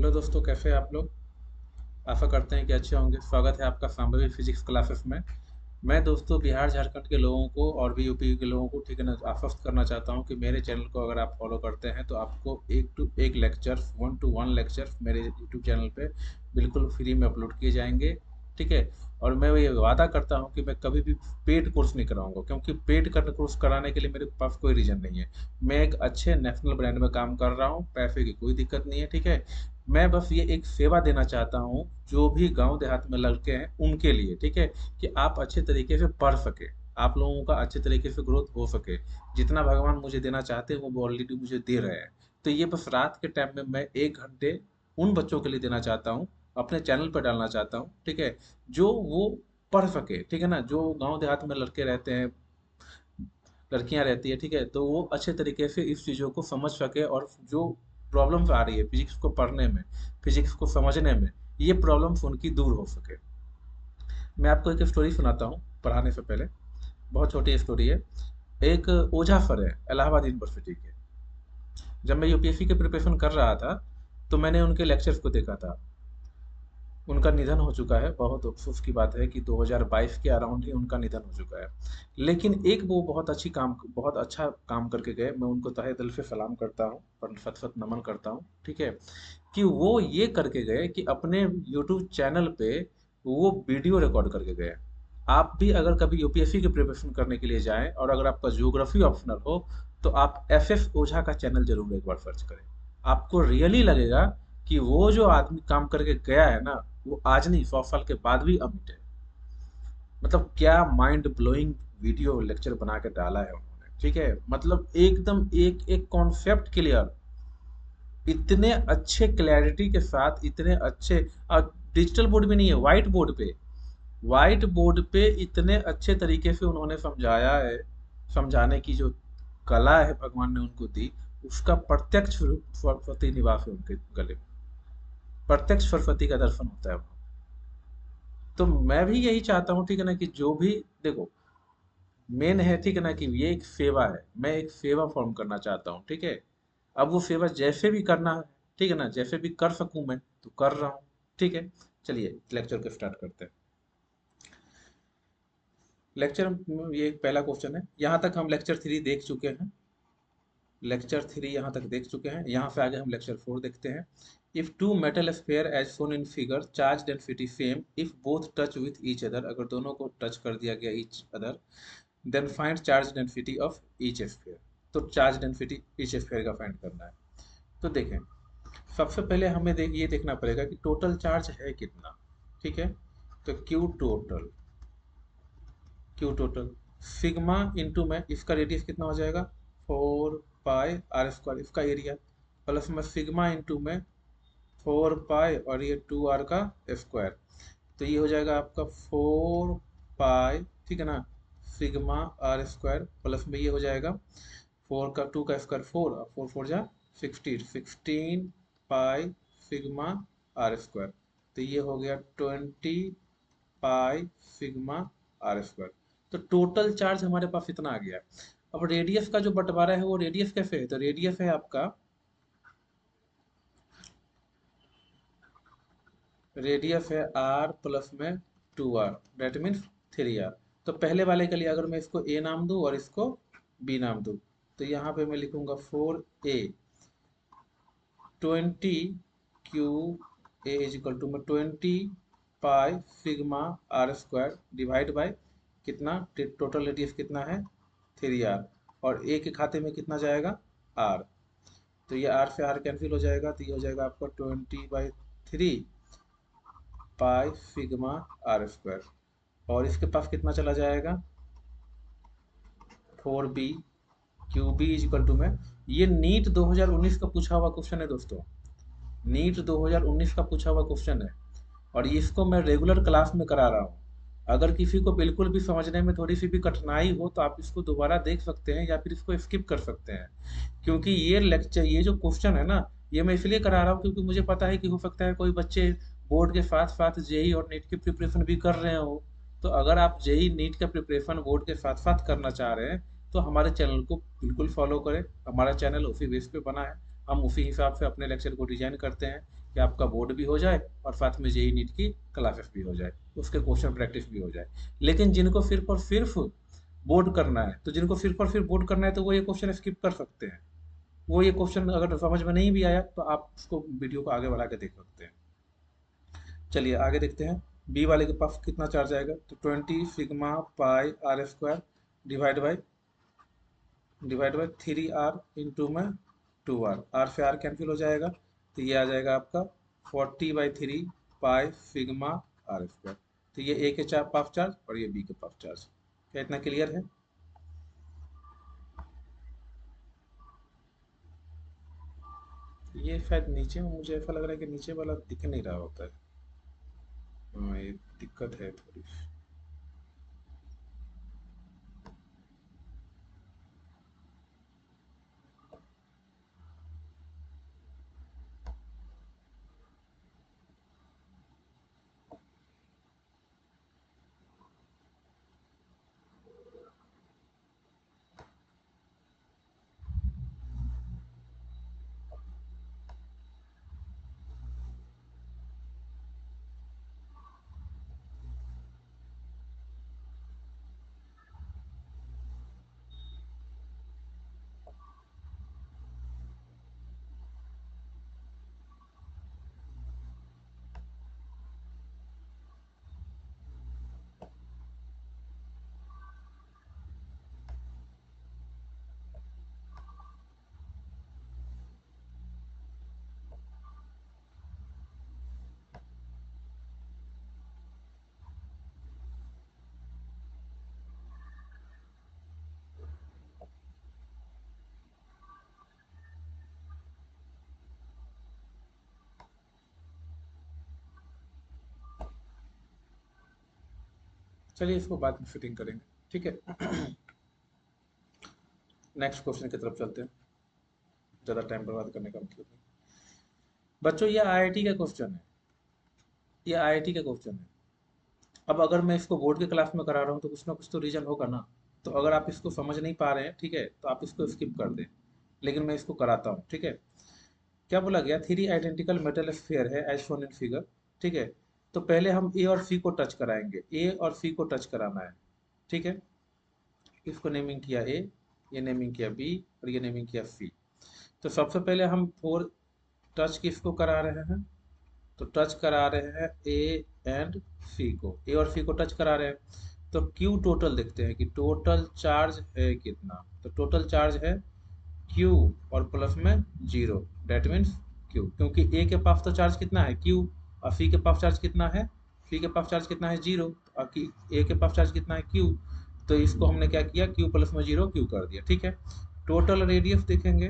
Hello दोस्तों, कैसे हैं आप लोग। आशा करते हैं कि अच्छे होंगे। स्वागत है आपका संभवी फिजिक्स क्लासेस में। मैं दोस्तों बिहार झारखंड के लोगों को और भी यूपी के लोगों को ठीक है ना आश्वस्त करना चाहता हूं कि मेरे चैनल को अगर आप फॉलो करते हैं तो आपको एक टू एक लेक्चर 1 to 1 लेक्चर मेरे यूट्यूब चैनल पे बिल्कुल फ्री में अपलोड किए जाएंगे। ठीक है। और मैं ये वादा करता हूं कि मैं कभी भी पेड कोर्स नहीं कराऊंगा, क्योंकि पेड कोर्स कराने के लिए मेरे पास कोई रीज़न नहीं है। मैं एक अच्छे नेशनल ब्रांड में काम कर रहा हूँ, पैसे की कोई दिक्कत नहीं है। ठीक है। मैं बस ये एक सेवा देना चाहता हूँ जो भी गांव देहात में लड़के हैं उनके लिए। ठीक है। कि आप अच्छे तरीके से पढ़ सके, आप लोगों का अच्छे तरीके से ग्रोथ हो सके। जितना भगवान मुझे देना चाहते हैं वो ऑलरेडी मुझे दे रहे हैं। तो ये बस रात के टाइम में मैं 1 घंटे उन बच्चों के लिए देना चाहता हूँ, अपने चैनल पर डालना चाहता हूँ। ठीक है। जो वो पढ़ सके, ठीक है ना, जो गांव देहात में लड़के रहते हैं, लड़कियां रहती है, ठीक है, तो वो अच्छे तरीके से इस चीज़ों को समझ सके और जो प्रॉब्लम्स आ रही है फिजिक्स को पढ़ने में, फिजिक्स को समझने में, ये प्रॉब्लम्स उनकी दूर हो सके। मैं आपको एक स्टोरी सुनाता हूँ पढ़ाने से पहले। बहुत छोटी स्टोरी है। एक ओझा सर है इलाहाबाद यूनिवर्सिटी के। जब मैं यूपीएससी के प्रिपरेशन कर रहा था तो मैंने उनके लेक्चर्स को देखा था। उनका निधन हो चुका है, बहुत अफसोस की बात है कि 2022 के अराउंड ही उनका निधन हो चुका है। लेकिन एक वो बहुत अच्छा काम करके गए। मैं उनको तहे दिल से सलाम करता हूँ और सत सत नमन करता हूँ। ठीक है। कि वो ये करके गए कि अपने यूट्यूब चैनल पे वो वीडियो रिकॉर्ड करके गए। आप भी अगर कभी यूपीएससी की प्रिपरेशन करने के लिए जाएं और अगर आपका ज्योग्राफी ऑप्शनल हो तो आप एफ एस ओझा का चैनल जरूर एक बार सर्च करें। आपको रियली लगेगा कि वो जो आदमी काम करके गया है ना, वो आज नहीं 100 साल के बाद भी अमिट है। मतलब क्या माइंड ब्लोइंग वीडियो लेक्चर बना के डाला है उन्होंने। ठीक है। मतलब एकदम एक एक कॉन्सेप्ट क्लियर, इतने अच्छे क्लैरिटी के साथ, इतने अच्छे। और डिजिटल बोर्ड भी नहीं है, व्हाइट बोर्ड पे, व्हाइट बोर्ड पे इतने अच्छे तरीके से उन्होंने समझाया है। समझाने की जो कला है भगवान ने उनको दी, उसका प्रत्यक्ष सरस्वती निवास है उनके गले में। प्रत्यक्ष सरस्वती का दर्शन होता है वहाँ। तो मैं भी यही चाहता हूँ, ठीक है ना, कि जो भी देखो, मेन है, ठीक है ना, कि ये एक सेवा है। मैं एक सेवा फॉर्म करना चाहता हूँ। ठीक है। अब वो सेवा जैसे भी करना है, ठीक है ना, जैसे भी कर सकूं मैं तो कर रहा हूँ। ठीक है। चलिए लेक्चर को स्टार्ट करते हैं। लेक्चर ये पहला क्वेश्चन है। यहाँ तक हम लेक्चर 3 देख चुके हैं। लेक्चर 3 यहाँ तक देख चुके हैं। यहाँ से आगे हम लेक्चर 4 देखते हैं। If two metal sphere as shown in figure charge density same if both touch with each other, अगर दोनों को टच कर दिया गया each other, then find charge density of each sphere. तो चार्ज डेंसिटी ईच स्फेयर का find करना है। तो देखें, सबसे पहले हमें ये देखना पड़ेगा कि टोटल चार्ज है कितना। ठीक है। तो क्यू टोटल सिग्मा इंटू में इसका रेडियस कितना हो जाएगा, 4 पाई r स्क्वायर, इसका एरिया, प्लस में सिग्मा इंटू में 4 पाई और ये 2r का स्क्वायर। तो ये हो जाएगा आपका 4 पाई, ठीक है ना, सिग्मा r स्क्वायर, प्लस में ये हो जाएगा 4 का 2 का स्क्वायर 4 और 4 4 जा 16 सिग्मा r स्क्वायर। तो ये हो गया 20 पाई सिग्मा r स्क्वायर। तो टोटल चार्ज हमारे पास इतना आ गया। अब रेडियस का जो बंटवारा है वो रेडियस कैसे है, तो रेडियस है आपका, रेडियस है r प्लस में 2r, डेट मीन्स 3r। तो पहले वाले के लिए अगर मैं इसको a नाम दूं और इसको b नाम दूं, तो यहाँ पे मैं लिखूंगा 4a, 20 Q A is equal to में 20 pi sigma r square divide by कितना, टोटल रेडियस कितना है 3r, और a के खाते में कितना जाएगा r। तो ये r से r कैंसिल हो जाएगा, तो ये हो जाएगा आपका 20/3 पाई सिग्मा r स्क्वायर। और इसके पास कितना चला जाएगा 4b, Q B is equal to में, ये नीट 2019 का पूछा हुआ क्वेश्चन है दोस्तों। नीट 2019 का पूछा हुआ क्वेश्चन है और इसको मैं रेगुलर क्लास में करा रहा हूँ। अगर किसी को बिल्कुल भी समझने में थोड़ी सी भी कठिनाई हो तो आप इसको दोबारा देख सकते हैं या फिर इसको स्किप कर सकते हैं। क्योंकि ये लेक्चर, ये जो क्वेश्चन है ना, ये मैं इसलिए करा रहा हूँ क्योंकि मुझे पता है कि हो सकता है कोई बच्चे बोर्ड के साथ साथ जेई और नीट की प्रिपरेशन भी कर रहे हो। तो अगर आप जेई नीट का प्रिपरेशन बोर्ड के साथ साथ करना चाह रहे हैं तो हमारे चैनल को बिल्कुल फॉलो करें। हमारा चैनल उसी बेस पे बना है, हम उसी हिसाब से अपने लेक्चर को डिजाइन करते हैं कि आपका बोर्ड भी हो जाए और साथ में जेई नीट की क्लासेस भी हो जाए, उसके क्वेश्चन प्रैक्टिस भी हो जाए। लेकिन जिनको सिर्फ और सिर्फ बोर्ड करना है, तो जिनको सिर्फ और सिर्फ बोर्ड करना है तो वो ये क्वेश्चन स्किप कर सकते हैं। वो ये क्वेश्चन अगर समझ में नहीं भी आया तो आप उसको वीडियो को आगे बढ़ा के देख सकते हैं। चलिए आगे देखते हैं। बी वाले के पास कितना चार्ज आएगा, तो 20 sigma pi R square divide by 3 R into में 2 आर, आर से आर कैंसिल हो जाएगा, तो ये आ जाएगा आपका 40/3 पाई सिग्मा आर स्क्वायर। तो ये ए के पास चार्ज और ये बी के पास चार्ज। क्या इतना क्लियर है? ये शायद नीचे में, मुझे ऐसा लग रहा है कि नीचे वाला दिख नहीं रहा होता है। हाँ, ये दिक्कत है थोड़ी सी। चलिए इसको बाद में फिटिंग करेंगे, ठीक है। नेक्स्ट क्वेश्चन की तरफ चलते हैं, ज़्यादा टाइम बर्बाद करने का मतलब नहीं। बच्चों ये आईआईटी का क्वेश्चन है, ये आईआईटी का क्वेश्चन है। अब अगर मैं इसको बोर्ड के क्लास में करा रहा हूँ तो कुछ ना कुछ तो रीजन होगा ना। तो अगर आप इसको समझ नहीं पा रहे हैं, ठीक है, तो आप इसको स्किप कर दें, लेकिन मैं इसको कराता हूँ, ठीक है। क्या बोला गया, 3 आइडेंटिकल मेटल स्फीयर है एज शोन इन फिगर, ठीक है। तो पहले हम ए और सी को टच कराएंगे, ए और सी को टच कराना है, ठीक है। इसको नेमिंग किया ए, ये नेमिंग किया बी और ये नेमिंग किया सी। तो सबसे पहले हम फोर टच किसको करा रहे हैं, तो टच करा रहे हैं ए एंड सी को, ए और सी को टच करा रहे हैं। तो क्यू टोटल देखते हैं कि टोटल चार्ज है कितना, तो टोटल चार्ज है क्यू और प्लस में जीरो, डेट मीन्स क्यू, क्योंकि ए के पास तो चार्ज कितना है क्यू और सी के पास चार्ज कितना है, सी के पास चार्ज कितना है जीरो और ए के पास चार्ज कितना है क्यू। तो इसको हमने क्या किया, क्यू प्लस में जीरो क्यू कर दिया, ठीक है। टोटल रेडियस देखेंगे,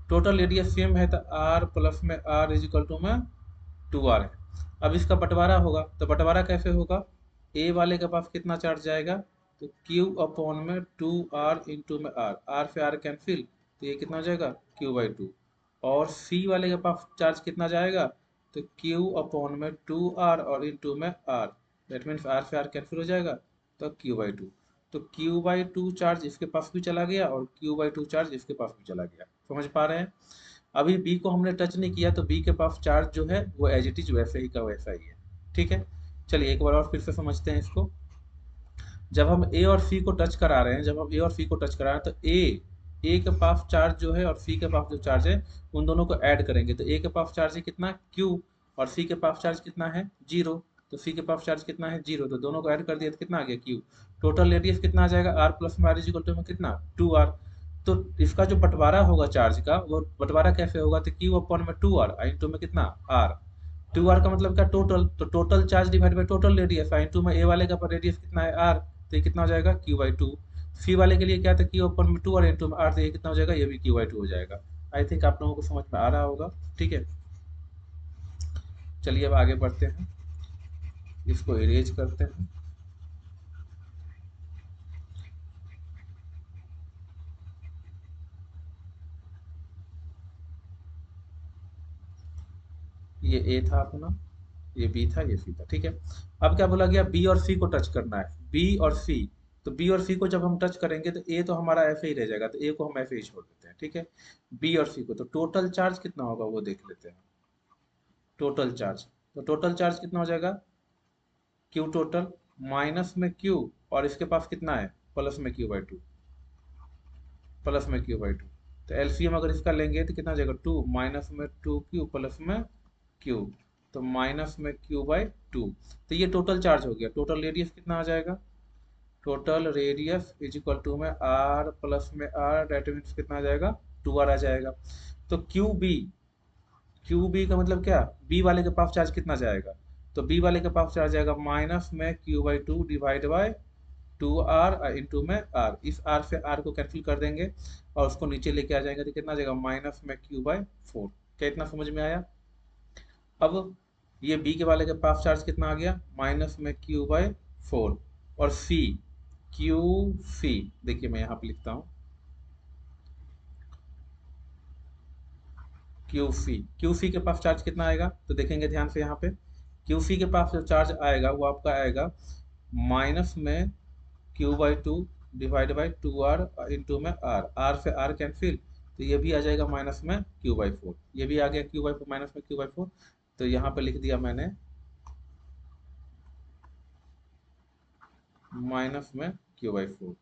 टोटल रेडियस सेम है तो आर प्लस में आर इज इक्वल टू में 2r है। अब इसका बंटवारा होगा, तो बंटवारा कैसे होगा, ए वाले के पास कितना चार्ज जाएगा, तो q अपॉन में 2r इंटू में r से r कैंसिल, तो ये कितना हो जाएगा q/2। और c वाले के पास चार्ज कितना जाएगा, तो q अपॉन में 2r और इंटू में r, दैट मीन्स r से r कैंसिल हो जाएगा, तो q/2। तो q/2 चार्ज इसके पास भी चला गया और q/2 चार्ज इसके पास भी चला गया। समझ पा रहे हैं? अभी बी को हमने टच नहीं किया तो बी के पास चार्ज जो है वो एज इट इज वैसे ही का वैसा ही है, ठीक है। चलिए एक बार और फिर से समझते हैं इसको। जब हम ए और सी को टच करा रहे हैं, जब हम ए और सी को टच करा रहे हैं तो ए के पास चार्ज जो है और सी के पास जो चार्ज है उन दोनों को ऐड करेंगे, तो ए के पास चार्ज है कितना क्यू और सी के पास चार्ज कितना है जीरो। तो सी के पास चार्ज कितना है जीरो, तो दोनों को ऐड कर दिया तो कितना आ गया क्यू। टोटल रेडियस कितना आ जाएगा, आर प्लस में आर इज इक्वल टू में कितना 2r। तो इसका जो बंटवारा होगा चार्ज का, वो बंटवारा कैसे होगा, तो क्यू अपॉन में 2r इंटू में कितना आर। 2r का मतलब क्या टोटल, तो total charge divide by total radius, into में ए वाले का रेडियस कितना है आर, तो ये कितना हो जाएगा q/2। सी वाले के लिए क्या था, क्यू अपन में 2 और इंटू में r, तो ये कितना हो जाएगा, ये भी q/2 हो जाएगा। आई थिंक आप लोगों को समझ में आ रहा होगा, ठीक है। चलिए अब आगे बढ़ते हैं, इसको इरेज करते हैं। ये ए था अपना, ये बी था, ये सी था, ठीक है। अब क्या बोला गया, बी और सी को टच करना है, बी और सी। तो बी और सी को जब हम टच करेंगे तो ए तो हमारा ऐसे ही रह जाएगा, तो ए को हम ऐसे ही छोड़ देते हैं, ठीक है। बी और सी को, तो टोटल चार्ज कितना होगा वो देख लेते हैं। टोटल चार्ज, तो टोटल चार्ज कितना हो जाएगा, क्यू टोटल माइनस में क्यू, और इसके पास कितना है, प्लस में क्यू बाई टू, प्लस में क्यू बाई टू। तो एलसीएम अगर इसका लेंगे तो कितना हो जाएगा, टू माइनस में टू क्यू प्लस में क्यू, तो माइनस में क्यू बाई टू। तो ये टोटल चार्ज हो गया। टोटल रेडियस कितना आ जाएगा, total radius is equal to में आर प्लस में आर, डेट मीन्स कितना आ जाएगा, टू आर आ जाएगा। तो क्यू बी, क्यू बी का मतलब क्या, बी वाले के पास चार्ज कितना जाएगा, तो बी वाले के पास चार्ज जाएगा माइनस में Q by two divide by two R into में आर। इस आर से आर को कैंसिल कर देंगे और उसको नीचे लेके आ जाएंगे, तो कितना आ जाएगा, माइनस में क्यू बाई फोर। क्या इतना समझ में आया। अब ये बी के वाले के पास चार्ज कितना आ गया, माइनस में क्यू बाई फोर। और सी, क्यू सी, देखिए मैं यहाँ पे लिखता हूँ क्यू सी, क्यू सी के पास चार्ज कितना आएगा, तो देखेंगे ध्यान से यहाँ पे, क्यू सी के पास जो चार्ज आएगा वो आपका आएगा माइनस में Q by two divide by two R into में आर, आर से आर कैंसिल, तो ये भी आ जाएगा माइनस में क्यू बाई फोर, ये भी आ गया क्यू बाई फोर, माइनस में क्यू बाई फोर। तो यहाँ पे लिख दिया मैंने माइनस में क्यू बाई फोर।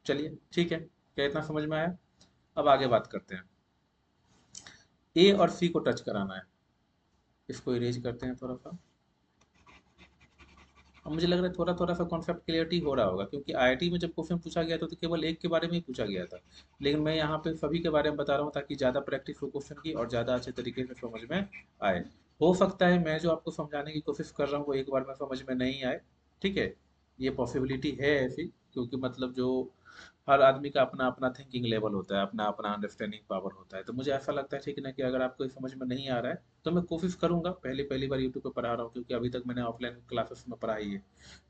चलिए ठीक है, क्या इतना समझ में आया। अब आगे बात करते हैं, ए और सी को टच कराना है, इसको इरेज करते हैं थोड़ा सा। अब मुझे लग रहा है थोड़ा थोड़ा सा कॉन्सेप्ट क्लियरिटी हो रहा होगा, क्योंकि आईआईटी में जब क्वेश्चन पूछा गया था तो केवल एक के बारे में ही पूछा गया था, लेकिन मैं यहाँ पे सभी के बारे में बता रहा हूँ ताकि ज़्यादा प्रैक्टिस हो क्वेश्चन की और ज़्यादा अच्छे तरीके से समझ में आए। हो सकता है मैं जो आपको समझाने की कोशिश कर रहा हूँ वो एक बार में समझ में नहीं आए, ठीक है, ये पॉसिबिलिटी है ऐसी, क्योंकि मतलब जो हर आदमी का अपना अपना थिंकिंग लेवल होता है, अपना अपना अंडरस्टैंडिंग पावर होता है। तो मुझे ऐसा लगता है ठीक है ना, कि अगर आपको ये समझ में नहीं आ रहा है तो मैं कोशिश करूंगा, पहली पहली बार यूट्यूब पे पढ़ा रहा हूँ, क्योंकि अभी तक मैंने ऑफलाइन क्लासेस में पढ़ाई है,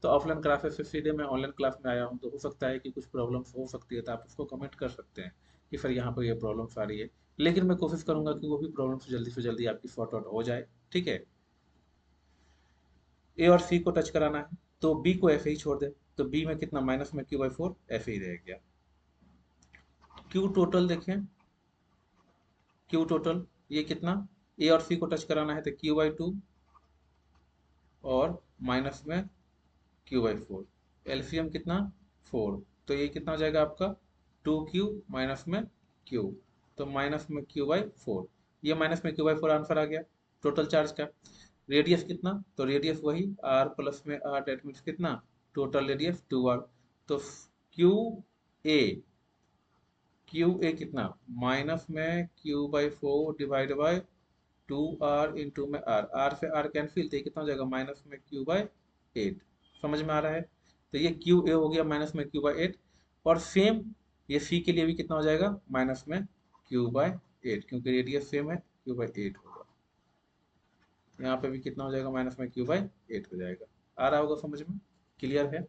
तो ऑफलाइन क्लासेस से सीधे मैं ऑनलाइन क्लास में आया हूँ, तो हो सकता है कि कुछ प्रॉब्लम्स हो सकती है, तो आप उसको कमेंट कर सकते हैं कि सर यहाँ पर ये प्रॉब्लम्स आ रही है, लेकिन मैं कोशिश करूंगा कि वो भी प्रॉब्लम्स जल्दी से जल्दी आपकी सॉर्ट आउट हो जाए, ठीक है। ए और सी को टच कराना है, तो बी को ऐसे ही छोड़ दे, तो बी में कितना, माइनस में क्यू बाई फोर ऐसे ही रह गया। क्यू टोटल देखें, क्यू टोटल ये कितना, ए और सी को टच कराना है तो क्यू बाई टू और माइनस में क्यू बाई फोर, एलसीएम कितना, फोर, तो ये कितना हो जाएगा आपका, टू क्यू माइनस में क्यू, तो माइनस में क्यू बाई फोर, ये माइनस में क्यू बाई फोर आंसर आ गया टोटल चार्ज का। रेडियस कितना, तो रेडियस वही आर प्लस में आर, डेट मीन्स कितना, टोटल रेडियस टू आर। तो क्यू ए, क्यू ए कितना, माइनस में Q by four divide by two R into में आर, आर से आर कैंसिल, तो ये कितना हो जाएगा, माइनस में क्यू बाई एट। समझ में आ रहा है। तो ये क्यू ए हो गया माइनस में क्यू बाई एट, और सेम ये सी के लिए भी कितना हो जाएगा, माइनस में क्यू बाई एट, क्योंकि रेडियस सेम है, क्यू बाई एट होगा। यहाँ पे भी कितना हो जाएगा, माइनस में क्यू बाई एट हो जाएगा। आ रहा होगा समझ में, क्लियर है।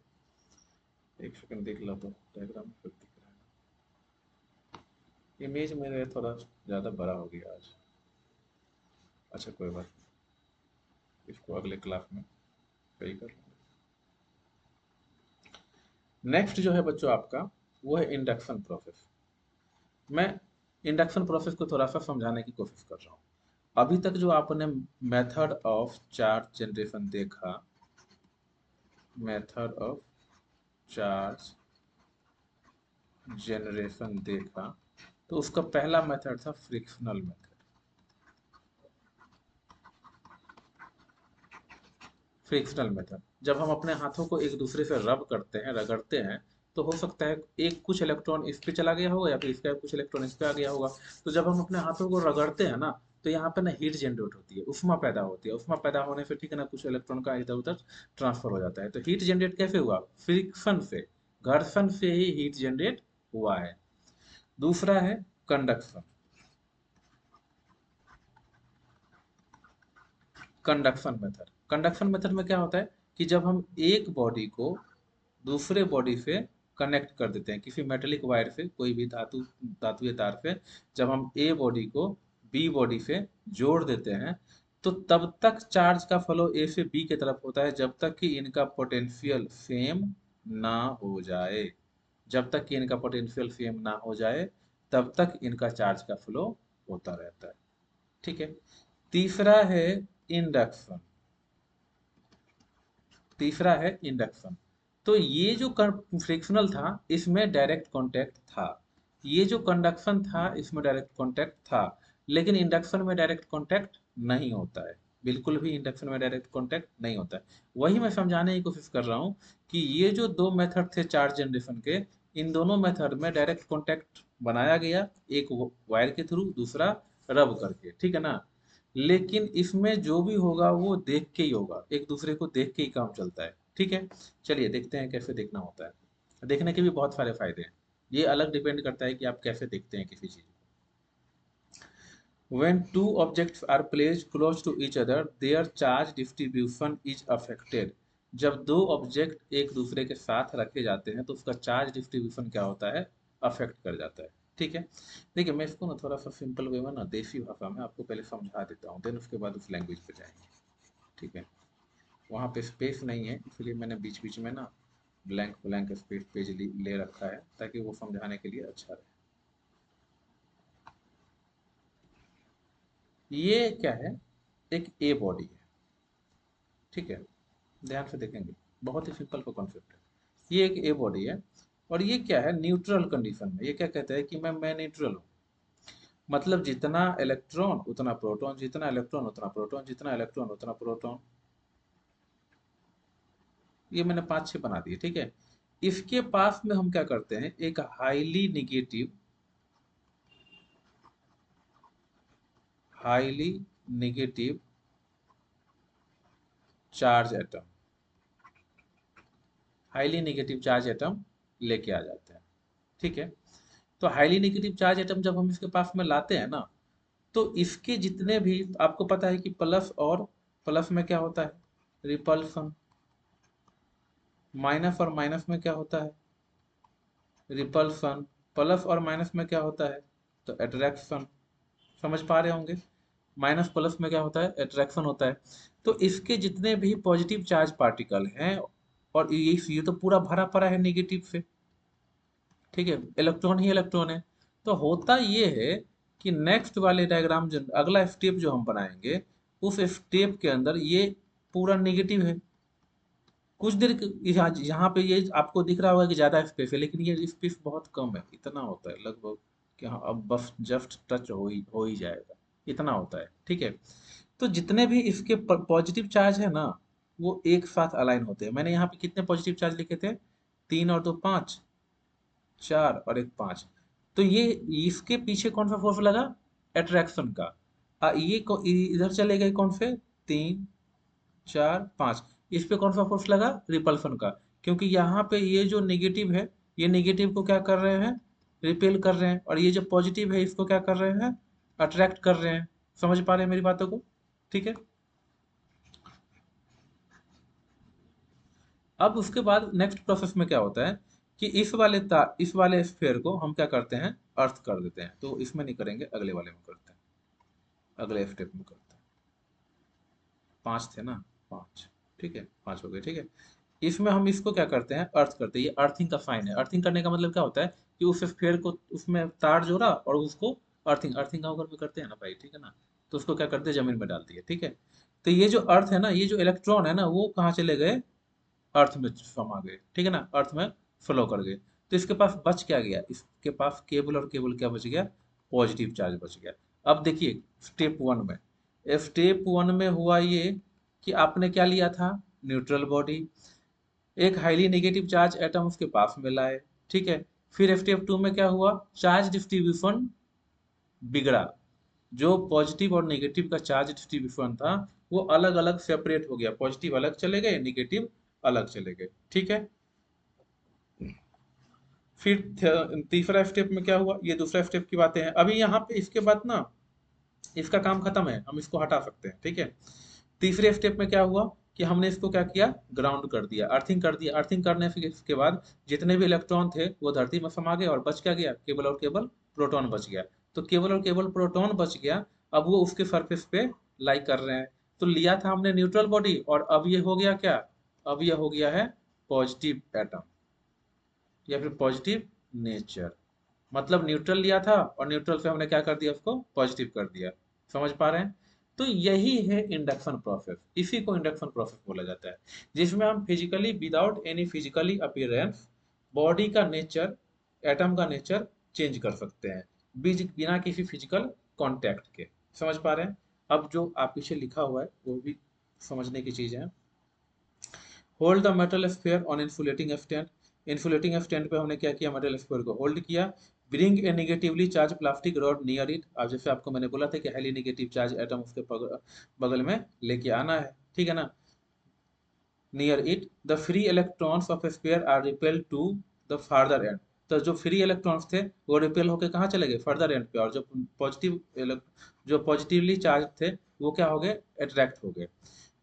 एक सेकंड देख लो तो डायग्राम में फिर दिख रहा है, इमेज मेरे थोड़ा ज़्यादा बड़ा हो गया आज। अच्छा कोई बात नहीं, इसको अगले क्लास में सही कर लेंगे। नेक्स्ट जो है बच्चों आपका, वो है इंडक्शन प्रोसेस। मैं इंडक्शन प्रोसेस को थोड़ा सा समझाने की कोशिश कर रहा हूँ। अभी तक जो आपने मेथड ऑफ चार्ज जनरेशन देखा, मेथड ऑफ चार्ज जनरेशन देखा, तो उसका पहला मेथड था फ्रिक्शनल मेथड। फ्रिक्शनल मेथड, जब हम अपने हाथों को एक दूसरे से रब करते हैं, रगड़ते हैं, तो हो सकता है एक कुछ इलेक्ट्रॉन इस पे चला गया होगा या फिर इसका कुछ इलेक्ट्रॉन इस पे आ गया होगा। तो जब हम अपने हाथों को रगड़ते हैं ना, तो यहाँ पे ना हीट जनरेट होती है, उष्मा पैदा होती है, उष्मा पैदा होने से ठीक है ना, कुछ इलेक्ट्रॉन का इधर उधर ट्रांसफर हो जाता है। तो हीट जनरेट कैसे हुआ, फ्रिक्शन से, घर्षण से ही हीट जनरेट हुआ है। दूसरा है conduction. Conduction method, conduction method में क्या होता है कि जब हम एक बॉडी को दूसरे बॉडी से कनेक्ट कर देते हैं, किसी मेटेलिक वायर से, कोई भी धातुईय तार से, जब हम ए बॉडी को बी बॉडी से जोड़ देते हैं, तो तब तक चार्ज का फ्लो ए से बी की तरफ होता है जब तक कि इनका पोटेंशियल सेम ना हो जाए। जब तक कि इनका पोटेंशियल सेम ना हो जाए तब तक इनका चार्ज का फ्लो होता रहता है। ठीक है। तीसरा है इंडक्शन। तीसरा है इंडक्शन। तो ये जो फ्रिक्शनल था इसमें डायरेक्ट कांटेक्ट था, ये जो कंडक्शन था इसमें डायरेक्ट कांटेक्ट था, लेकिन इंडक्शन में डायरेक्ट कांटेक्ट नहीं होता है। बिल्कुल भी इंडक्शन में डायरेक्ट कांटेक्ट नहीं होता है। वही मैं समझाने की कोशिश कर रहा हूँ कि ये जो दो मेथड थे चार्ज जनरेशन के, इन दोनों मेथड में डायरेक्ट कांटेक्ट बनाया गया, एक वायर के थ्रू, दूसरा रब करके, ठीक है ना। लेकिन इसमें जो भी होगा वो देख के ही होगा, एक दूसरे को देख के ही काम चलता है। ठीक है। चलिए देखते हैं कैसे देखना होता है। देखने के भी बहुत सारे फायदे हैं। ये अलग डिपेंड करता है कि आप कैसे देखते हैं किसी चीज को। When two objects are placed close to each other, their charge distribution is affected. जब दो ऑब्जेक्ट एक दूसरे के साथ रखे जाते हैं तो उसका चार्ज डिस्ट्रीब्यूशन क्या होता है, अफेक्ट कर जाता है। ठीक है। देखिए मैं इसको ना थोड़ा सा सिंपल वे में ना देसी भाषा में आपको पहले समझा देता हूँ, देन उसके बाद उस लैंग्वेज पे जाएंगे। ठीक है। वहाँ पे स्पेस नहीं है इसलिए मैंने बीच बीच में ना ब्लैंक ब्लैंक स्पेस पेज ले रखा है ताकि वो समझाने के लिए अच्छा रहे। ये क्या है, एक ए बॉडी है। ठीक है। ध्यान से देखेंगे, बहुत ही सिंपल सा कॉन्सेप्ट है। ये एक ए बॉडी है और ये क्या है, न्यूट्रल कंडीशन में। ये क्या कहता है कि मैं न्यूट्रल हूँ। मतलब जितना इलेक्ट्रॉन उतना प्रोटॉन, जितना इलेक्ट्रॉन उतना प्रोटॉन, जितना इलेक्ट्रॉन उतना प्रोटॉन। ये मैंने 5-6 बना दिए। ठीक है। इसके पास में हम क्या करते हैं, एक highly negative charge atom, highly negative charge atom लेके आ जाते हैं। ठीक है। तो हाईली नेगेटिव चार्ज एटम जब हम इसके पास में लाते हैं ना, तो इसके जितने भी, आपको पता है कि प्लस और प्लस में क्या होता है, रिपल्सन। माइनस और माइनस में क्या होता है, रिपल्सन। प्लस और माइनस में क्या होता है, तो अट्रैक्शन। समझ पा रहे होंगे। माइनस प्लस में क्या होता है, अट्रैक्शन होता है। तो इसके जितने भी पॉजिटिव चार्ज पार्टिकल हैं, और ये तो पूरा भरा पड़ा है नेगेटिव से। ठीक है। इलेक्ट्रॉन ही इलेक्ट्रॉन है। तो होता ये है कि नेक्स्ट वाले डायग्राम जो अगला स्टेप जो हम बनाएंगे, उस स्टेप के अंदर ये पूरा नेगेटिव है। कुछ देर यहाँ यहाँ पे ये आपको दिख रहा होगा कि ज़्यादा स्पेस है, लेकिन ये स्पेस बहुत कम है। इतना होता है लगभग कि हाँ अब बस जस्ट टच हो ही जाएगा, इतना होता है। ठीक है। तो जितने भी इसके पॉजिटिव चार्ज है ना, वो एक साथ अलाइन होते हैं। मैंने यहाँ पे कितने पॉजिटिव चार्ज लिखे थे, 3 और 2 5, 4 और 1 5। तो ये इसके पीछे कौन सा फोर्स लगा, अट्रैक्शन का। ये इधर चले गए कौन से, 3 4 5। इस पे कौन सा फोर्स लगा, रिपल्सन का। क्योंकि यहाँ पे ये जो नेगेटिव है, ये नेगेटिव को क्या कर रहे हैं, रिपेल कर रहे हैं, और ये जो पॉजिटिव है इसको क्या कर रहे हैं, अट्रैक्ट कर रहे हैं। समझ पा रहे हैं मेरी बातों को। ठीक है। अब उसके बाद नेक्स्ट प्रोसेस में क्या होता है कि इस वाले स्फेयर को हम क्या करते हैं, अर्थ कर देते हैं। तो इसमें नहीं करेंगे, अगले वाले में करते हैं, अगले स्टेप में करते हैं। 5 थे ना, 5। ठीक है, 5 हो गए। ठीक है। इसमें हम इसको क्या करते हैं, अर्थ करते हैं। ये अर्थिंग का साइन है। अर्थिंग करने का मतलब क्या होता है कि उस स्फेयर को उसमें तार जोड़ा और उसको अर्थिंग, अर्थिंग का ऊपर में करते हैं ना भाई, ठीक है ना। तो उसको क्या करते हैं, जमीन में डाल दिए। ठीक है। तो ये जो अर्थ है ना, ये जो इलेक्ट्रॉन है ना, वो कहाँ चले गए, अर्थ में समा गए। ठीक है ना, अर्थ में फ्लो कर गए। तो इसके पास बच क्या गया, इसके पास केबल, और केबल क्या बच गया, पॉजिटिव चार्ज बच गया। अब देखिए स्टेप 1 में हुआ ये कि आपने क्या लिया था, न्यूट्रल बॉडी, एक हाईली नेगेटिव चार्ज एटम उसके पास में लाए। ठीक है। फिर स्टेप 2 में क्या हुआ, चार्ज डिस्ट्रीब्यूशन बिगड़ा। जो पॉजिटिव और नेगेटिव का चार्ज डिस्ट्रीब्यूशन था वो अलग अलग सेपरेट हो गया, पॉजिटिव अलग चले गए, नेगेटिव अलग चले गए। ठीक है। फिर तीसरा स्टेप में क्या हुआ, ये दूसरा स्टेप की बातें हैं। अभी यहाँ पे इसके बाद ना इसका काम खत्म है, हम इसको हटा सकते हैं। ठीक है। तीसरे स्टेप में क्या हुआ कि हमने इसको क्या किया, ग्राउंड कर दिया, अर्थिंग कर दिया। अर्थिंग करने के बाद जितने भी इलेक्ट्रॉन थे वो धरती में समा गए, और बच क्या गया, केवल और केवल प्रोटॉन बच गया। तो केवल और केवल प्रोटॉन बच गया। अब वो उसके सरफेस पे लाइक कर रहे हैं। तो लिया था हमने न्यूट्रल बॉडी, और अब ये हो गया क्या, अब ये हो गया है पॉजिटिव एटम या फिर पॉजिटिव नेचर। मतलब न्यूट्रल लिया था और न्यूट्रल से हमने क्या कर दिया, उसको पॉजिटिव कर दिया। समझ पा रहे हैं? तो यही है इंडक्शन प्रोसेस, इसी को इंडक्शन प्रोसेस बोला जाता है, जिसमें हम physically without any physically appearance body का नेचर, एटम का नेचर चेंज कर सकते हैं बिना किसी फिजिकल कांटेक्ट के। समझ पा रहे हैं? अब जो आप पीछे लिखा हुआ है वो भी समझने की चीज है। Hold the metal sphere on insulating stand. Insulating stand पे हमने क्या किया, मेटल स्फीयर को होल्ड किया। Bring a negatively charge plastic rod near it. अब जैसे आपको मैंने बोला था कि हाईली नेगेटिव चार्ज एटम उसके बगल में लेके आना है, ठीक है ना, near it. The free electrons of sphere are repel to the farther end. तो जो फ्री इलेक्ट्रॉन्स थे वो रिपेल होकर कहाँ चले गए, फर्दर एंड पे, और जो जो पॉजिटिवली चार्ज थे वो क्या हो गए, अट्रैक्ट हो गए।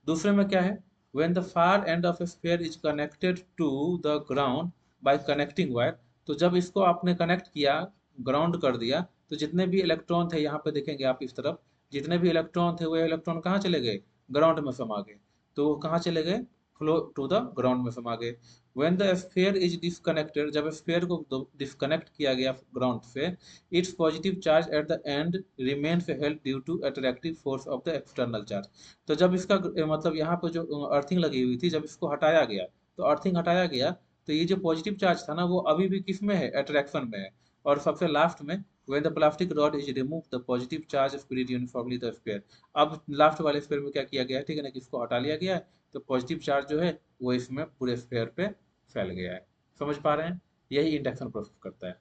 दूसरे में क्या है, when the far end of a sphere is connected to the ground by connecting wire। तो जब इसको आपने कनेक्ट किया, ग्राउंड कर दिया, तो जितने भी इलेक्ट्रॉन थे, यहाँ पे देखेंगे आप इस तरफ, जितने भी इलेक्ट्रॉन थे वो इलेक्ट्रॉन कहाँ चले गए, ग्राउंड में समा गए। तो वो कहाँ चले गए, फ्लो टू द ग्राउंड में समा गए। when the sphere is disconnected, जब स्फीयर को डिस्कनेक्ट किया गया ग्राउंड से, its positive charge at the end remains held due to attractive force of the external charge। तो जब इसका मतलब यहाँ पे जो अर्थिंग लगी हुई थी, जब इसको हटाया गया, तो अर्थिंग हटाया गया, तो ये जो पॉजिटिव चार्ज था ना वो अभी भी किस में है, अट्रैक्शन में है। और सबसे लास्ट में, when the plastic rod is removed the positive charge spread uniformly the sphere। अब लास्ट वाले स्फीयर में क्या किया गया है, ठीक है ना, कि इसको हटा लिया गया है, तो पॉजिटिव चार्ज जो है वो इसमें पूरे स्फीयर पे फैल गया है। समझ पा रहे हैं? यही इंडक्शन प्रोसेस करता है।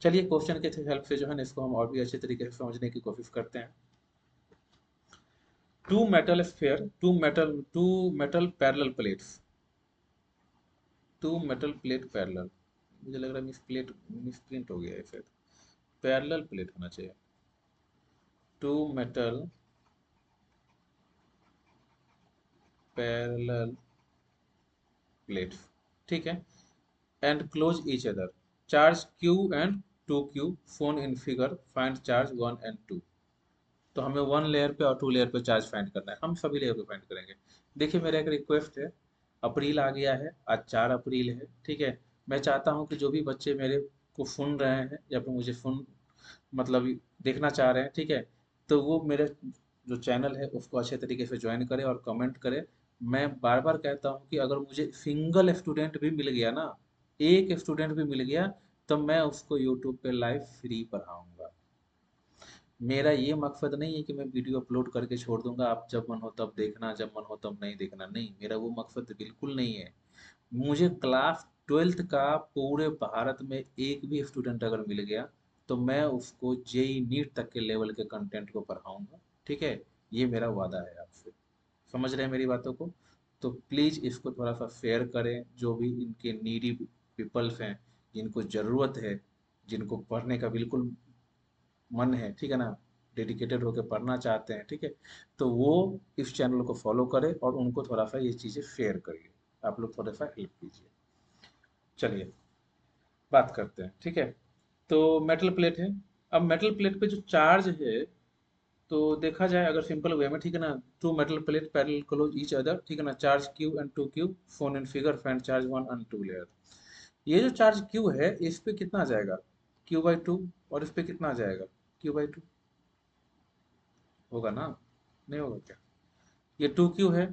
चलिए क्वेश्चन के हेल्प से जो है ना इसको हम और भी अच्छे तरीके से समझने की कोशिश करते हैं। two metal parallel plates, two metal plate parallel, मुझे लग रहा है मिसप्रिंट हो गया है, शायद पैरेलल प्लेट होना चाहिए। two metal parallel plates, ठीक है, and close each other, charge q and 2q shown in figure, find charge 1 and 2। तो हमें वन लेयर पे और टू लेयर पे चार्ज फाइंड करना है, हम सभी लेयर पे फाइंड करेंगे। देखिए मेरा एक रिक्वेस्ट है, अप्रैल आ गया है, आज 4 अप्रैल है, ठीक है। मैं चाहता हूँ कि जो भी बच्चे मेरे को सुन रहे हैं या फिर मुझे सुन मतलब देखना चाह रहे हैं, ठीक है, तो वो मेरे जो चैनल है उसको अच्छे तरीके से ज्वाइन करे और कमेंट करे। मैं बार बार कहता हूँ कि अगर मुझे सिंगल स्टूडेंट भी मिल गया ना, एक स्टूडेंट भी मिल गया, तो मैं उसको यूट्यूब पे लाइव फ्री पढ़ाऊंगा। मेरा ये मकसद नहीं है कि मैं वीडियो अपलोड करके छोड़ दूंगा, आप जब मन हो तब देखना, जब मन हो तब नहीं देखना, नहीं, मेरा वो मकसद बिल्कुल नहीं है। मुझे क्लास 12th का पूरे भारत में एक भी स्टूडेंट अगर मिल गया, तो मैं उसको जेई नीट तक के लेवल के कंटेंट को पढ़ाऊंगा, ठीक है। ये मेरा वादा है आपसे। समझ रहे हैं मेरी बातों को? तो प्लीज़ इसको थोड़ा सा शेयर करें, जो भी इनके नीडी पीपल्स हैं, जिनको ज़रूरत है, जिनको पढ़ने का बिल्कुल मन है, ठीक है ना, डेडिकेटेड होकर पढ़ना चाहते हैं, ठीक है, तो वो इस चैनल को फॉलो करें और उनको थोड़ा सा ये चीज़ें शेयर करिए, आप लोग थोड़ा सा हेल्प कीजिए। चलिए बात करते हैं, ठीक है। तो मेटल प्लेट है। अब मेटल प्लेट पे जो चार्ज है, तो देखा जाए अगर सिंपल वे में, ठीक है ना, two metal plate parallel close each other, ठीक है ना, charge Q and 2q phone in figure, find charge 1 and 2 layer. ये जो चार्ज क्यू है इस पे कितना आ जाएगा, q/2, और इस पे कितना आ जाएगा, q/2, होगा ना, नहीं होगा क्या? ये 2q है,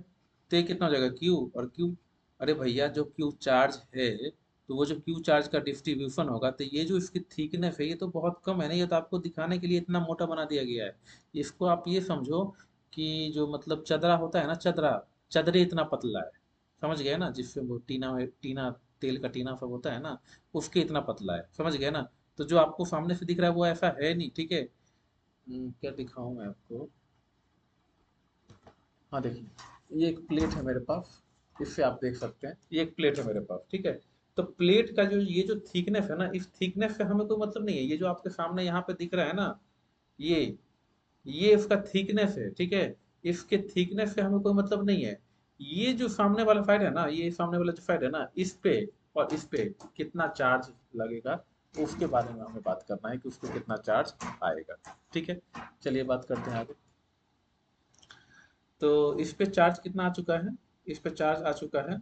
तो ये कितना हो जाएगा, q और q। अरे भैया जो q चार्ज है, तो वो जो q चार्ज का डिस्ट्रीब्यूशन होगा, तो ये जो इसकी थिकनेस है ये तो बहुत कम है ना, ये तो आपको दिखाने के लिए इतना मोटा बना दिया गया है। इसको आप ये समझो कि जो मतलब चदरा होता है ना, चदरा, चदरे इतना पतला है, समझ गए ना, जिससे वो टीना तेल का टीना सब होता है ना, उसके इतना पतला है, समझ गए ना। तो जो आपको सामने से दिख रहा है वो ऐसा है नहीं, ठीक है। क्या दिखाऊं मैं आपको, हाँ देखिए, ये एक प्लेट है मेरे पास, इससे आप देख सकते हैं, ये एक प्लेट है मेरे पास, ठीक है। तो प्लेट का जो ये जो थिकनेस है ना, इस थिकनेस से हमें कोई मतलब नहीं है। ये जो आपके सामने यहाँ पे दिख रहा है ना, ये ये इसका थिकनेस है, ठीक है। इसके थिकनेस से हमें कोई मतलब नहीं है। ये जो सामने वाला साइड है ना, ये सामने वाला जो साइड है ना, इस पे और इस पे कितना चार्ज लगेगा, उसके बारे में हमें बात करना है कि उसको कितना चार्ज आएगा, ठीक है। चलिए बात करते हैं आगे। तो इस पे चार्ज कितना आ चुका है, इस पे चार्ज आ चुका है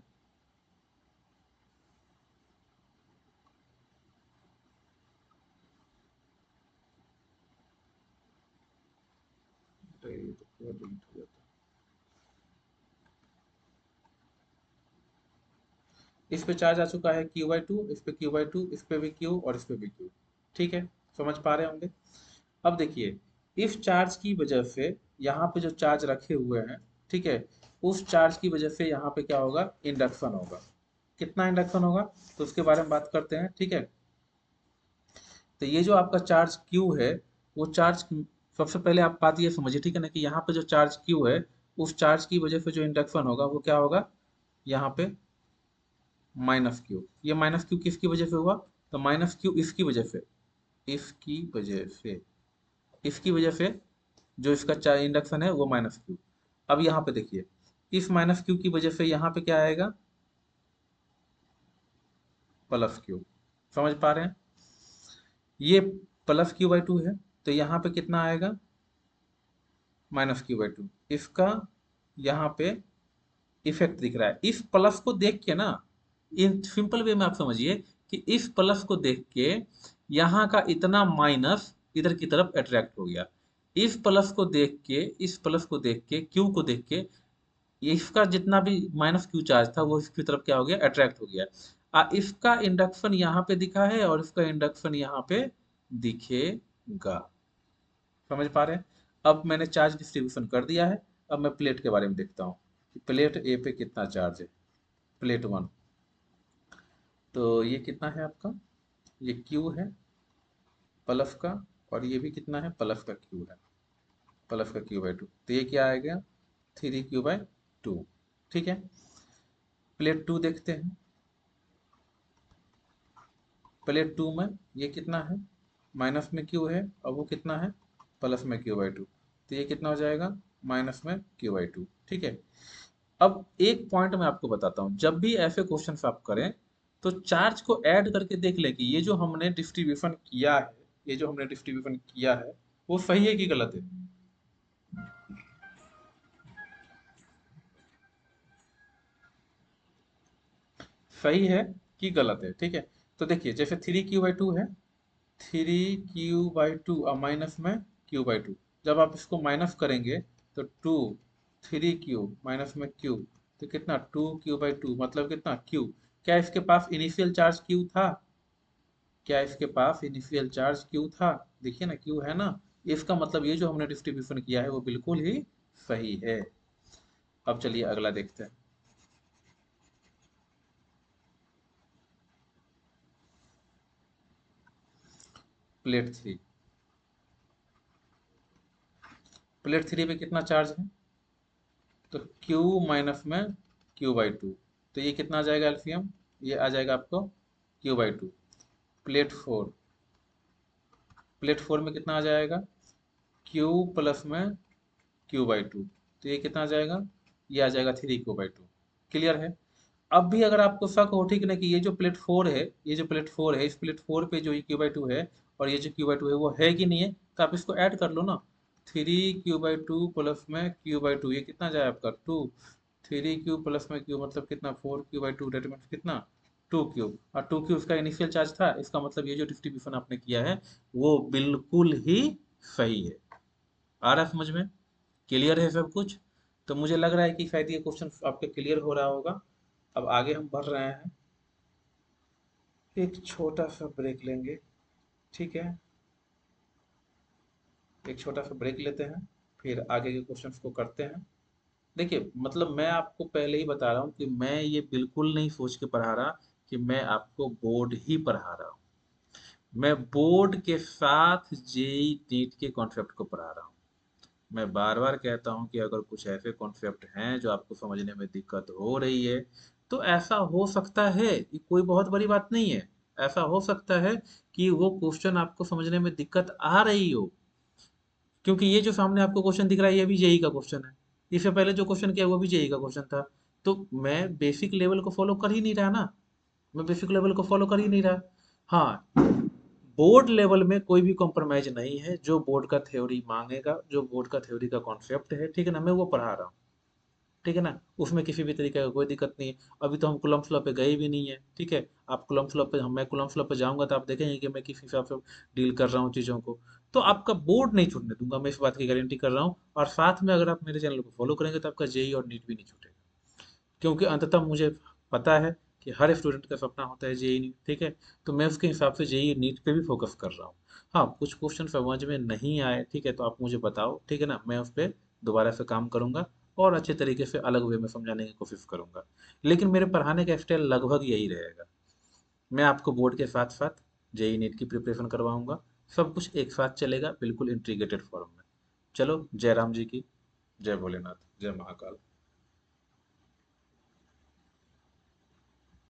तो ये तो पूरा delete हो जाता है। इस पे चार्ज आ चुका है Q/2, इस पे Q/2, इस पे भी Q और इस पे भी Q। ठीक है, समझ पा रहे होंगे। अब देखिए, इस चार्ज की वजह से यहाँ पे जो चार्ज रखे हुए हैं, ठीक है, उस चार्ज की वजह से यहाँ पे क्या होगा, इंडक्शन होगा। कितना इंडक्शन होगा, तो उसके बारे में बात करते हैं। ठीक है, तो ये जो आपका चार्ज Q है, वो चार्ज, सबसे पहले आप बात ये समझिए, ठीक है ना, कि यहाँ पे जो चार्ज Q है, उस चार्ज की वजह से जो इंडक्शन होगा वो क्या होगा, यहाँ पे -Q। ये -Q किसकी वजह से हुआ, तो -Q इसकी वजह से, इसकी वजह से, इसकी वजह से जो इसका इंडक्शन है वो -Q। अब यहाँ पे देखिए, इस -Q की वजह से यहाँ पे क्या आएगा, +Q। समझ पा रहे हैं, ये +Q/2 है, तो यहाँ पे कितना आएगा, -Q/2। इसका यहाँ पे इफेक्ट दिख रहा है। इस प्लस को देख के ना, इन सिंपल वे में आप समझिए कि इस प्लस को देख के यहाँ का इतना माइनस इधर की तरफ अट्रैक्ट हो गया। इस प्लस को देख के, इस प्लस को देख के, क्यू को देख के, इसका जितना भी -Q चार्ज था वो इसकी तरफ क्या हो गया, अट्रैक्ट हो गया। इसका इंडक्शन यहाँ पे दिखा है और इसका इंडक्शन यहाँ पे दिखेगा। समझ पा रहे हैं। अब मैंने चार्ज डिस्ट्रीब्यूशन कर दिया है। अब मैं प्लेट के बारे में देखता हूँ कि प्लेट ए पे कितना चार्ज है। प्लेट 1, तो ये कितना है आपका, ये क्यू है प्लस का, और ये भी कितना है, प्लस का क्यू है, प्लस का Q/2। तो ये क्या आएगा, 3Q/2। ठीक है, प्लेट 2 देखते हैं। प्लेट 2 में ये कितना है, माइनस में क्यू है और वो कितना है, प्लस में Q/2। तो ये कितना हो जाएगा, माइनस में Q/2। ठीक है, अब एक पॉइंट मैं आपको बताता हूँ, जब भी ऐसे क्वेश्चन आप करें तो चार्ज को ऐड करके देख लें कि ये जो हमने डिस्ट्रीब्यूशन किया है, ये जो हमने डिस्ट्रीब्यूशन किया है वो सही है कि गलत है। सही है कि गलत है। ठीक है, तो देखिए जैसे 3Q/2 है, 3Q/2 और माइनस में Q/2, जब आप इसको माइनस करेंगे तो 2, 3Q माइनस में Q, तो कितना, 2Q/2 मतलब कितना, Q। क्या इसके पास इनिशियल चार्ज Q था, क्या इसके पास इनिशियल चार्ज Q था, देखिए ना Q है ना। इसका मतलब ये जो हमने डिस्ट्रीब्यूशन किया है वो बिल्कुल ही सही है। अब चलिए अगला देखते हैं। प्लेट 3, प्लेट 3 पे कितना चार्ज है, तो Q माइनस में Q/2, तो ये कितना आ जाएगा एल्फियम, ये आ जाएगा आपको Q/2। प्लेट 4, प्लेट 4 में कितना आ जाएगा, Q प्लस में Q/2, तो ये कितना आ जाएगा, ये आ जाएगा 3Q/2। क्लियर है। अब भी अगर आपको शक हो, ठीक है, कि ये जो प्लेट 4 है, ये जो प्लेट 4 है, इस प्लेट 4 पे जो ये Q/2 है और ये जो Q/2 है वो है कि नहीं है, तो आप इसको ऐड कर लो ना। 3Q/2 प्लस में Q/2, ये कितना जाए आपका 2, 3Q प्लस में Q मतलब कितना, 4Q/2, डेट मीन्स कितना, 2Q। और 2Q इसका इनिशियल चार्ज था, इसका मतलब ये जो डिस्ट्रीब्यूशन आपने किया है वो बिल्कुल ही सही है। आ रहा है समझ में, क्लियर है सब कुछ। तो मुझे लग रहा है कि शायद ये क्वेश्चन आपके क्लियर हो रहा होगा। अब आगे हम बढ़ रहे हैं, एक छोटा सा ब्रेक लेंगे। ठीक है, एक छोटा सा ब्रेक लेते हैं, फिर आगे के क्वेश्चंस को करते हैं। देखिए मतलब मैं आपको पहले ही बता रहा हूँ कि मैं ये बिल्कुल नहीं सोच के पढ़ा रहा कि मैं आपको बोर्ड ही पढ़ा रहा हूँ। मैं बोर्ड के साथ जेई नीट के कॉन्सेप्ट को पढ़ा रहा हूँ। मैं बार बार कहता हूँ कि अगर कुछ ऐसे कॉन्सेप्ट हैं जो आपको समझने में दिक्कत हो रही है, तो ऐसा हो सकता है, ये कोई बहुत बड़ी बात नहीं है, ऐसा हो सकता है कि वो क्वेश्चन आपको समझने में दिक्कत आ रही हो, क्योंकि ये जो सामने आपको क्वेश्चन दिख रहा है ये भी जेई का क्वेश्चन है। इससे पहले जो क्वेश्चन किया वो भी जेई का क्वेश्चन था। तो मैं बेसिक लेवल को फॉलो कर ही नहीं रहा ना, मैं बेसिक लेवल को फॉलो कर ही नहीं रहा। हाँ, बोर्ड लेवल में कोई भी कॉम्प्रोमाइज नहीं है, जो बोर्ड का थ्योरी मांगेगा, जो बोर्ड का थ्योरी का कॉन्सेप्ट है, ठीक है ना, मैं वो पढ़ा रहा हूँ। ठीक है ना, उसमें किसी भी तरीके का कोई दिक्कत नहीं है। अभी तो हम कूलम्ब फ्लॉ पे गए भी नहीं है, ठीक है। आप कूलम्ब फ्लॉ पे, मैं कूलम्ब फ्लॉ पे जाऊंगा तो आप देखेंगे कि मैं किस हिसाब से डील कर रहा हूँ चीज़ों को। तो आपका बोर्ड नहीं छूटने दूंगा, मैं इस बात की गारंटी कर रहा हूँ। और साथ में अगर आप मेरे चैनल को फॉलो करेंगे तो आपका जेई और नीट भी नहीं छूटेगा, क्योंकि अंततः मुझे पता है कि हर स्टूडेंट का सपना होता है जेई नीट, ठीक है। तो मैं उसके हिसाब से जेई नीट पे भी फोकस कर रहा हूँ। हाँ, कुछ क्वेश्चन समझ में नहीं आए, ठीक है, तो आप मुझे बताओ, ठीक है ना, मैं उस पर दोबारा से काम करूंगा और अच्छे तरीके से अलग वे में समझाने की कोशिश करूंगा। लेकिन मेरे पढ़ाने का स्टाइल लगभग यही रहेगा। मैं आपको बोर्ड के साथ साथ जेई नीट की प्रिपरेशन करवाऊंगा। सब कुछ एक साथ चलेगा, बिल्कुल इंटीग्रेटेड फॉर्म में। चलो, जय राम जी की, जय भोलेनाथ, जय महाकाल।